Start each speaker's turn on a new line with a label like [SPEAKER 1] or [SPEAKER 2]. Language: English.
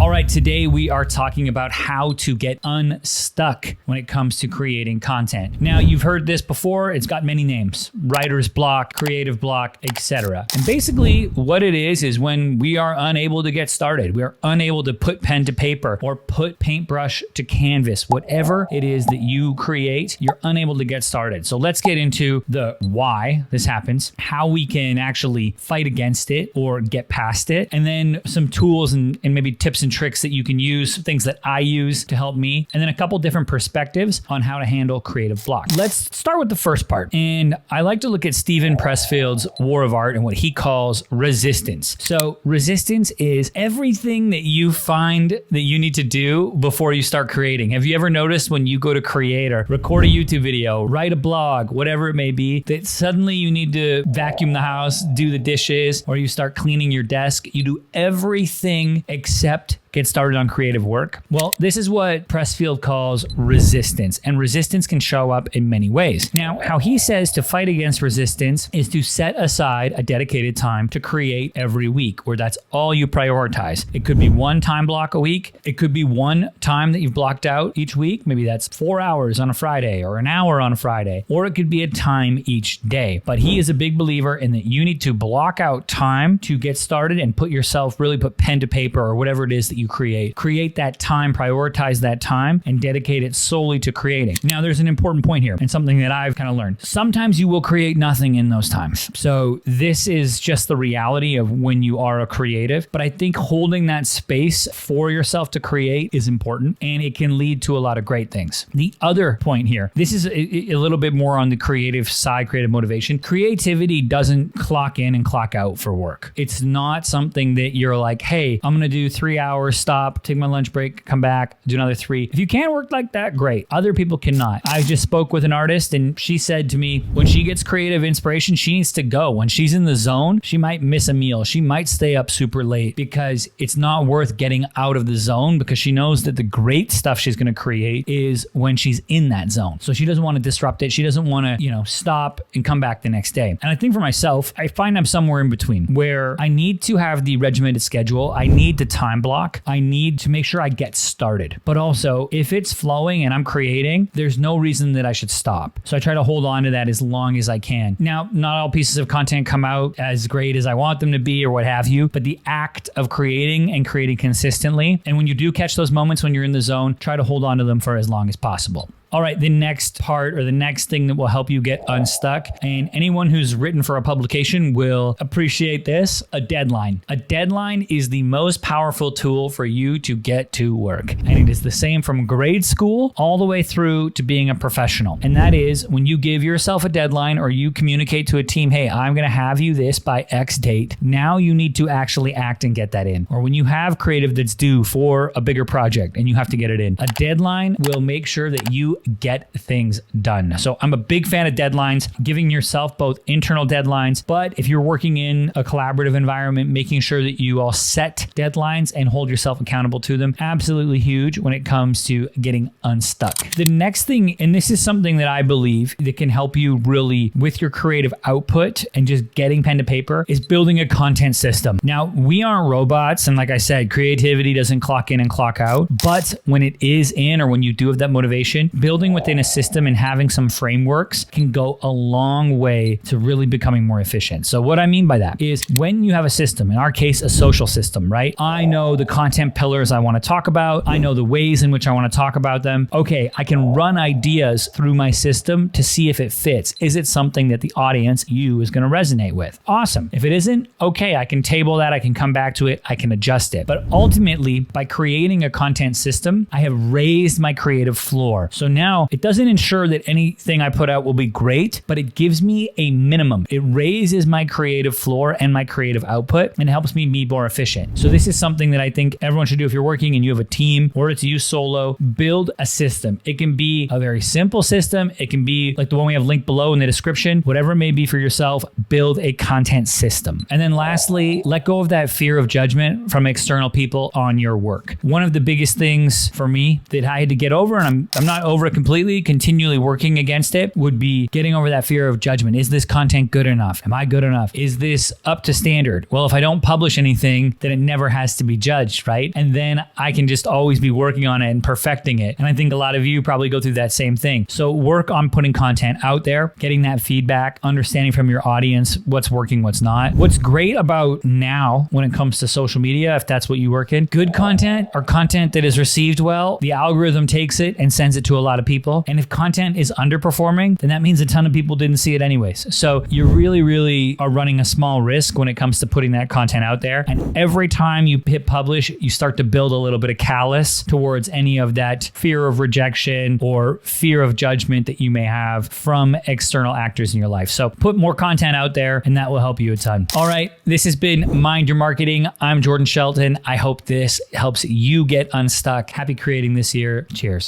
[SPEAKER 1] All right, today we are talking about how to get unstuck when it comes to creating content. Now, you've heard this before. It's got many names: writer's block, creative block, etc. And basically what it is when we are unable to get started. We are unable to put pen to paper or put paintbrush to canvas. Whatever it is that you create, you're unable to get started. So let's get into the why this happens, how we can actually fight against it or get past it, and then some tools and maybe tips and tricks that you can use, things that I use to help me, and then a couple different perspectives on how to handle creative block. Let's start with the first part. And I like to look at Steven Pressfield's War of Art and what he calls resistance. So resistance is everything that you find that you need to do before you start creating. Have you ever noticed when you go to create or record a YouTube video, write a blog, whatever it may be, that suddenly you need to vacuum the house, do the dishes, or you start cleaning your desk? You do everything except get started on creative work. Well, this is what Pressfield calls resistance, and resistance can show up in many ways. Now, how he says to fight against resistance is to set aside a dedicated time to create every week, where that's all you prioritize. It could be one time block a week. It could be one time that you've blocked out each week. Maybe that's 4 hours on a Friday or an hour on a Friday, or it could be a time each day. But he is a big believer in that you need to block out time to get started and really put pen to paper or whatever it is that you create that time, prioritize that time, and dedicate it solely to creating. Now, there's an important point here and something that I've kind of learned. Sometimes you will create nothing in those times. So this is just the reality of when you are a creative. But I think holding that space for yourself to create is important, and it can lead to a lot of great things. The other point here, this is a little bit more on the creative side, creative motivation. Creativity doesn't clock in and clock out for work. It's not something that you're like, hey, I'm going to do 3 hours, stop, take my lunch break, come back, do another 3. If you can work like that, great. Other people cannot. I just spoke with an artist and she said to me, when she gets creative inspiration, she needs to go. When she's in the zone, she might miss a meal. She might stay up super late because it's not worth getting out of the zone, because she knows that the great stuff she's going to create is when she's in that zone. So she doesn't want to disrupt it. She doesn't want to, stop and come back the next day. And I think for myself, I find I'm somewhere in between where I need to have the regimented schedule. I need the time block. I need to make sure I get started. But also, if it's flowing and I'm creating, there's no reason that I should stop. So I try to hold on to that as long as I can. Now, not all pieces of content come out as great as I want them to be or what have you, but the act of creating and creating consistently, and when you do catch those moments when you're in the zone, try to hold on to them for as long as possible. All right, the next part or the next thing that will help you get unstuck, and anyone who's written for a publication will appreciate this, a deadline. A deadline is the most powerful tool for you to get to work. And it is the same from grade school all the way through to being a professional. And that is when you give yourself a deadline or you communicate to a team, hey, I'm going to have you this by X date. Now you need to actually act and get that in. Or when you have creative that's due for a bigger project and you have to get it in, a deadline will make sure that you get things done. So I'm a big fan of deadlines, giving yourself both internal deadlines, but if you're working in a collaborative environment, making sure that you all set deadlines and hold yourself accountable to them, absolutely huge when it comes to getting unstuck. The next thing, and this is something that I believe that can help you really with your creative output and just getting pen to paper, is building a content system. Now, we aren't robots, and like I said, creativity doesn't clock in and clock out, but when it is in, or when you do have that motivation, building within a system and having some frameworks can go a long way to really becoming more efficient. So what I mean by that is when you have a system, in our case, a social system, right? I know the content pillars I want to talk about. I know the ways in which I want to talk about them. Okay, I can run ideas through my system to see if it fits. Is it something that the audience, you, is going to resonate with? Awesome. If it isn't, okay, I can table that. I can come back to it. I can adjust it. But ultimately, by creating a content system, I have raised my creative floor. So now it doesn't ensure that anything I put out will be great, but it gives me a minimum. It raises my creative floor and my creative output and helps me be more efficient. So this is something that I think everyone should do if you're working and you have a team or it's you solo. Build a system. It can be a very simple system. It can be like the one we have linked below in the description. Whatever it may be for yourself, build a content system. And then lastly, let go of that fear of judgment from external people on your work. One of the biggest things for me that I had to get over, and I'm not over over it completely, continually working against it, would be getting over that fear of judgment. Is this content good enough? Am I good enough? Is this up to standard? Well, if I don't publish anything, then it never has to be judged, right? And then I can just always be working on it and perfecting it. And I think a lot of you probably go through that same thing. So work on putting content out there, getting that feedback, understanding from your audience what's working, what's not. What's great about now when it comes to social media, if that's what you work in, good content or content that is received well, the algorithm takes it and sends it to a lot of people. And if content is underperforming, then that means a ton of people didn't see it anyways. So you really are running a small risk when it comes to putting that content out there. And every time you hit publish, you start to build a little bit of callous towards any of that fear of rejection or fear of judgment that you may have from external actors in your life. So put more content out there and that will help you a ton. All right, this has been Mind Your Marketing. I'm Jordan Shelton. I hope this helps you get unstuck. Happy creating this year. Cheers.